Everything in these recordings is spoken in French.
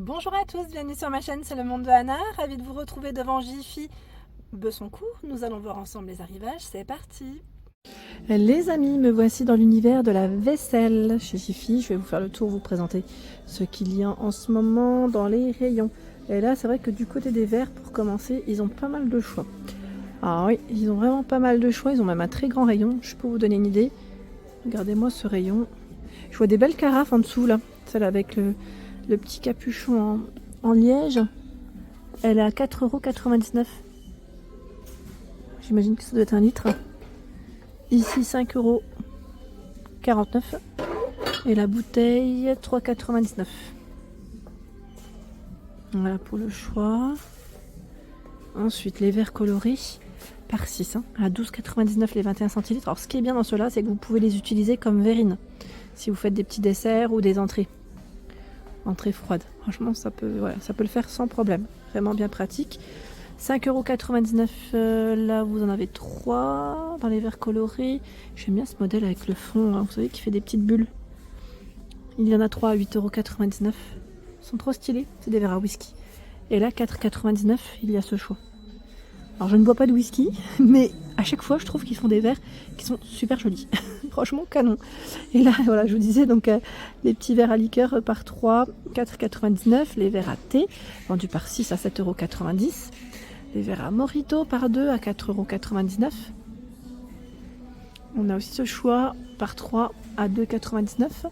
Bonjour à tous, bienvenue sur ma chaîne, c'est le monde de Anna, ravie de vous retrouver devant Jiffy Besoncourt. Nous allons voir ensemble les arrivages, c'est parti. Les amis, me voici dans l'univers de la vaisselle chez Jiffy. Je vais vous faire le tour, vous présenter ce qu'il y a en ce moment dans les rayons. Et là, c'est vrai que du côté des verres, pour commencer, ils ont pas mal de choix. Ah oui, ils ont vraiment pas mal de choix, ils ont même un très grand rayon, je peux vous donner une idée. Regardez-moi ce rayon. Je vois des belles carafes en dessous là, celle avec le petit capuchon en liège. Elle est à 4,99 €. J'imagine que ça doit être 1 litre. Ici 5,49 € et la bouteille 3,99 €. Voilà pour le choix. Ensuite les verres colorés par 6 à 12,99 € les 21 centilitres. Alors ce qui est bien dans ceux-là, c'est que vous pouvez les utiliser comme verrine si vous faites des petits desserts ou des entrées froides. Franchement ça peut le faire sans problème, vraiment bien pratique. 5,99 €, là vous en avez 3 dans les verres colorés. J'aime bien ce modèle avec le fond, vous savez, qui fait des petites bulles. Il y en a 3 à 8,99 €. Ils sont trop stylés, c'est des verres à whisky. Et là 4,99 €, il y a ce choix. Alors je ne bois pas de whisky, mais à chaque fois je trouve qu'ils font des verres qui sont super jolis. Franchement canon. Et là voilà, je vous disais donc les petits verres à liqueur par 3, 4,99 €. Les verres à thé vendus par 6 à 7,90 €. Les verres à mojito par 2 à 4,99 €. On a aussi ce choix par 3 à 2,99 €.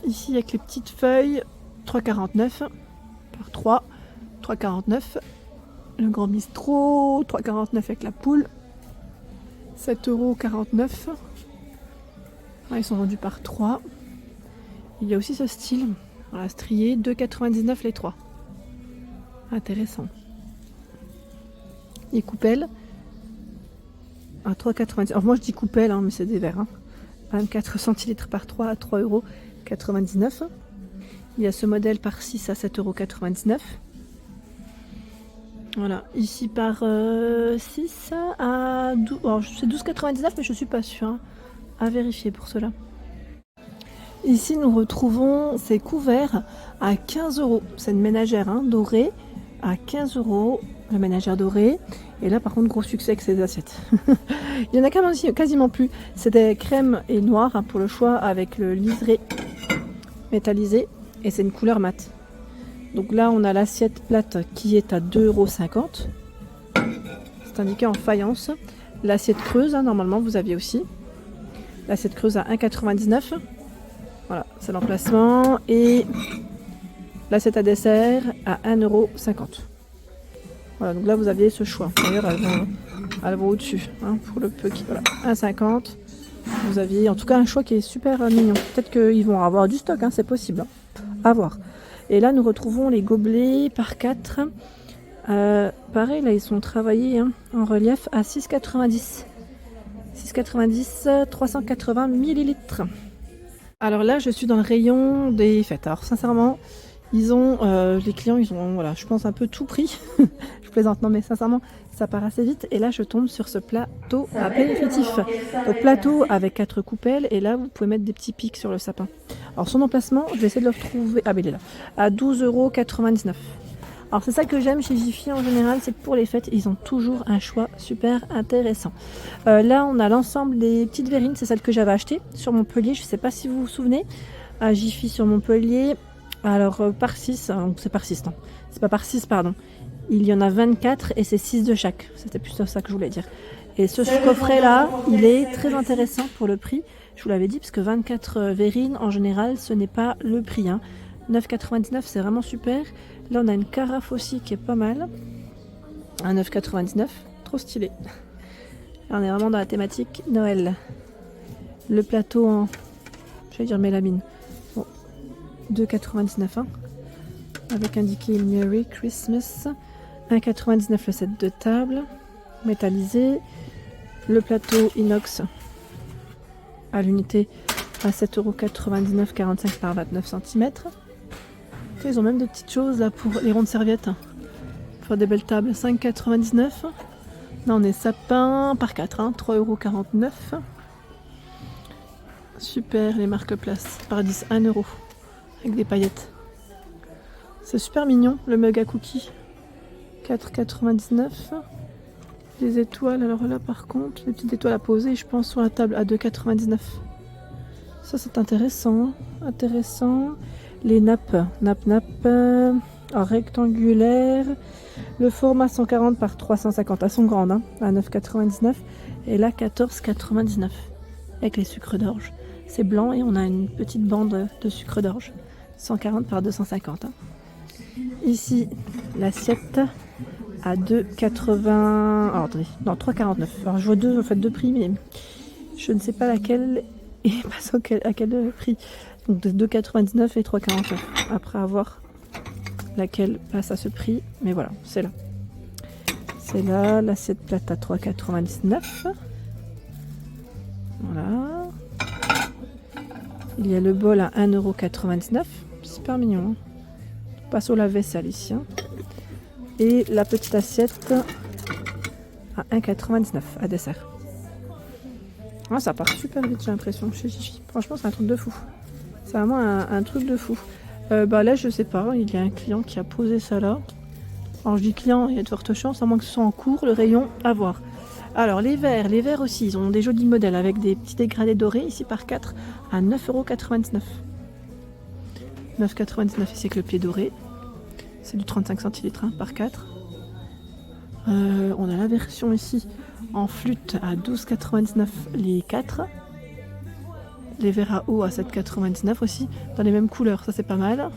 Ici avec les petites feuilles, 3,49 € par 3, 3,49 €. Le grand bistrot, 3,49 € avec la poule, 7,49 €. Ah, ils sont vendus par 3. Il y a aussi ce style, voilà, strié, 2,99 € les 3. Intéressant. Les coupelles à 3,90 €. Alors moi je dis coupelles, mais c'est des verres. 24 centilitres par 3 à 3,99 €. Il y a ce modèle par 6 à 7,99 €. Voilà, ici par 6 à 12. Alors c'est 12,99 € mais je suis pas sûre. À vérifier pour cela. Ici nous retrouvons ces couverts à 15 €. C'est une ménagère dorée à 15 €. La ménagère dorée. Et là par contre gros succès avec ces assiettes. Il y en a quasiment plus. C'est des crèmes et noires pour le choix avec le liseré métallisé. Et c'est une couleur mate. Donc là on a l'assiette plate qui est à 2,50 €. C'est indiqué en faïence. L'assiette creuse, normalement vous aviez aussi. L'assiette creuse à 1,99 €. Voilà, c'est l'emplacement. Et l'assiette à dessert à 1,50 €. Voilà, donc là vous aviez ce choix. D'ailleurs elles vont au-dessus. Pour le peu qui. Voilà, 1,50 €. Vous aviez en tout cas un choix qui est super mignon. Peut-être qu'ils vont avoir du stock, c'est possible. À voir. Et là nous retrouvons les gobelets par 4. Pareil, là ils sont travaillés en relief à 6,90 €. 6,90 €, 380 millilitres. Alors là je suis dans le rayon des fêtes. Alors sincèrement ils ont les clients ils ont je pense un peu tout pris. Je plaisante, non mais sincèrement ça part assez vite. Et là je tombe sur ce plateau apéritif. Donc plateau avec 4 coupelles. Et là vous pouvez mettre des petits pics sur le sapin. Alors son emplacement, je vais essayer de le retrouver. Ah ben il est là, à 12,99 €. Alors c'est ça que j'aime chez Jiffy en général, c'est que pour les fêtes, ils ont toujours un choix super intéressant. Là on a l'ensemble des petites verrines, c'est celles que j'avais achetées sur Montpellier, je ne sais pas si vous vous souvenez, à Jiffy sur Montpellier. Alors par 6, c'est par 6, non, c'est pas par 6, pardon. Il y en a 24 et c'est 6 de chaque, c'était plus ça que je voulais dire. Et ce coffret là, il est très intéressant pour le prix, je vous l'avais dit, parce que 24 verrines en général, ce n'est pas le prix. 9,99 € c'est vraiment super. Là on a une carafe aussi qui est pas mal, à 9,99 €, trop stylé. Là on est vraiment dans la thématique Noël. Le plateau en, j'allais dire mélamine, bon, 2,99 €, avec indiqué Merry Christmas. 1,99 € le set de table, métallisé. Le plateau inox à l'unité à 7,99 €, 45 par 29 cm. Ils ont même des petites choses là pour les rondes serviettes. Pour des belles tables, 5,99 €. Là on est sapin par 4, 3,49 €. Super, les marque-places par 10, 1 € avec des paillettes. C'est super mignon le mug à cookies. 4,99. Les étoiles, alors là par contre, les petites étoiles à poser, je pense, sur la table à 2,99. Ça c'est intéressant. Intéressant. Les nappes. Rectangulaires. Le format 140 par 350. Elles sont grandes, hein, à 9,99. Et là 14,99. Avec les sucres d'orge. C'est blanc et on a une petite bande de sucre d'orge. 140 par 250. Hein. Ici, l'assiette à 2,80. Alors attendez, non, 3,49. Alors je vois deux prix, mais je ne sais pas laquelle et passe à quel prix. Donc de 2,99 et 3,49. Après avoir laquelle passe à ce prix, mais voilà, c'est là. C'est là, l'assiette plate à 3,99. Voilà. Il y a le bol à 1,99 €. Super mignon. Hein. On passe au lave-vaisselle ici. Hein. Et la petite assiette à 1,99 € à dessert. Ah, ça part super vite, j'ai l'impression, chez Gigi. Franchement, c'est un truc de fou. C'est vraiment un truc de fou. Bah là, je sais pas, il y a un client qui a posé ça là. Alors je dis client, il y a de fortes chances, à moins que ce soit en cours, le rayon, à voir. Alors les verres aussi, ils ont des jolis modèles avec des petits dégradés dorés, ici par 4 à 9,99 €. 9,99 € ici avec le pied doré. C'est du 35 centilitres hein, par 4. On a la version ici en flûte à 12,99 € les 4. Les verres à eau à 7,99 € aussi, dans les mêmes couleurs, ça c'est pas mal.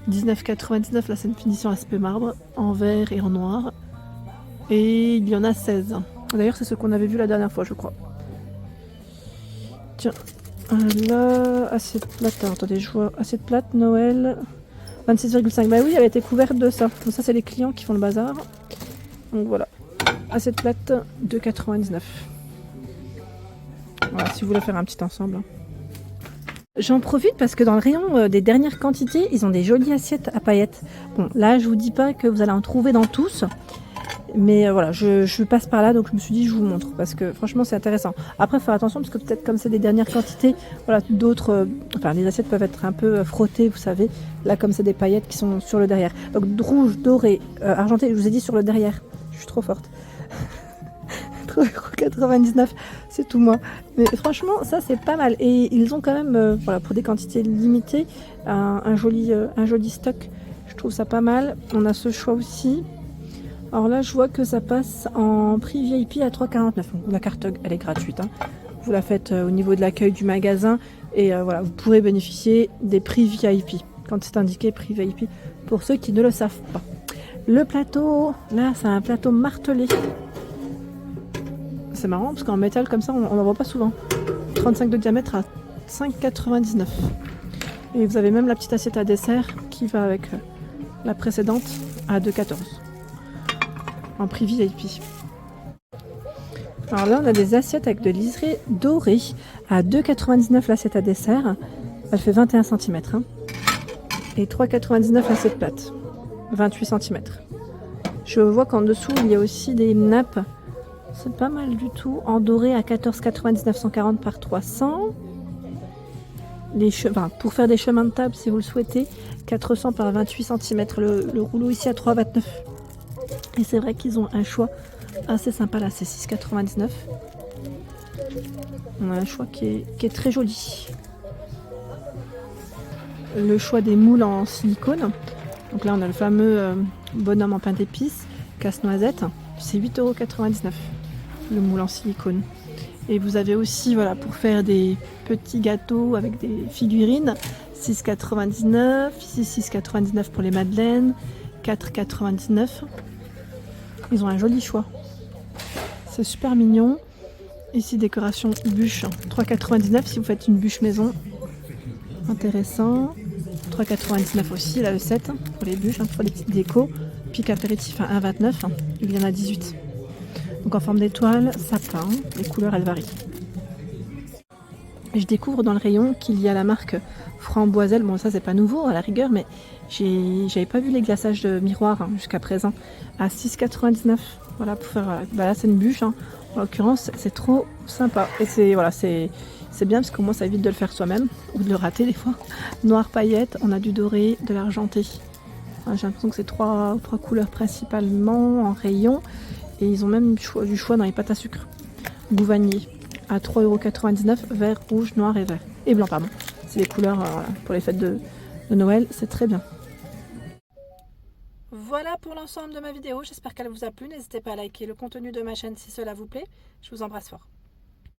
19,99 €, là c'est une finition aspect marbre, en vert et en noir. Et il y en a 16. D'ailleurs c'est ce qu'on avait vu la dernière fois je crois. Tiens, là, assiette plate, alors, attendez, je vois assiette plate, Noël, 26,5. Bah oui, elle a été couverte de ça. Donc ça c'est les clients qui font le bazar. Donc voilà, assiette plate, 2,99 €. Voilà, si vous voulez faire un petit ensemble. J'en profite parce que dans le rayon des dernières quantités, ils ont des jolies assiettes à paillettes. Bon, là, je vous dis pas que vous allez en trouver dans tous. Mais voilà, je passe par là, donc je me suis dit, je vous montre. Parce que franchement, c'est intéressant. Après, faire attention, parce que peut-être comme c'est des dernières quantités, voilà, d'autres... enfin, les assiettes peuvent être un peu frottées, vous savez. Là, comme c'est des paillettes qui sont sur le derrière. Donc, rouge, doré, argenté, je vous ai dit sur le derrière. Je suis trop forte. 3,99 €, c'est tout moi. Mais franchement, ça c'est pas mal. Et ils ont quand même, voilà, pour des quantités limitées, un joli stock. Je trouve ça pas mal. On a ce choix aussi. Alors là, je vois que ça passe en prix VIP à 3,49 €. La carte, elle est gratuite. Hein. Vous la faites au niveau de l'accueil du magasin. Et voilà, vous pourrez bénéficier des prix VIP. Quand c'est indiqué prix VIP, pour ceux qui ne le savent pas. Le plateau, là, c'est un plateau martelé. C'est marrant parce qu'en métal comme ça on n'en voit pas souvent. 35 de diamètre à 5,99 €. Et vous avez même la petite assiette à dessert qui va avec la précédente à 2,14 € en prix VIP. Alors là on a des assiettes avec de liseré doré à 2,99 € l'assiette à dessert. Elle fait 21 cm hein. Et 3,99 € l'assiette plate, 28 cm. Je vois qu'en dessous il y a aussi des nappes. C'est pas mal du tout. En doré à 14,99 €, 140 par 300. Pour faire des chemins de table, si vous le souhaitez, 400 par 28 cm. Le rouleau ici à 3,29 €. Et c'est vrai qu'ils ont un choix assez sympa là, c'est 6,99 €. On a un choix qui est très joli. Le choix des moules en silicone. Donc là, on a le fameux bonhomme en pain d'épices, casse-noisette. C'est 8,99 € le moule en silicone. Et vous avez aussi, voilà, pour faire des petits gâteaux avec des figurines, 6,99 €, ici 6,99 € pour les madeleines, 4,99 €. Ils ont un joli choix. C'est super mignon. Ici, décoration bûche, 3,99 € si vous faites une bûche maison. Intéressant. 3,99 € aussi, là, le set, pour les bûches, pour les petites décos. Pic apéritif à 1,29 €, il y en a 18. Donc en forme d'étoile, sapin, les couleurs elles varient. Et je découvre dans le rayon qu'il y a la marque Framboiselle. Bon ça c'est pas nouveau à la rigueur, mais j'avais pas vu les glaçages de miroirs hein, jusqu'à présent. À 6,99 €. Voilà, pour faire. Bah là c'est une bûche. Hein. En l'occurrence, c'est trop sympa. Et c'est bien parce qu'au moins ça évite de le faire soi-même ou de le rater des fois. Noir paillette, on a du doré, de l'argenté. J'ai l'impression que c'est trois couleurs principalement en rayon. Et ils ont même du choix dans les pâtes à sucre. Goût vanille à 3,99 €, vert, rouge, noir et vert. Et blanc, pardon. C'est les couleurs pour les fêtes de Noël, c'est très bien. Voilà pour l'ensemble de ma vidéo, j'espère qu'elle vous a plu. N'hésitez pas à liker le contenu de ma chaîne si cela vous plaît. Je vous embrasse fort.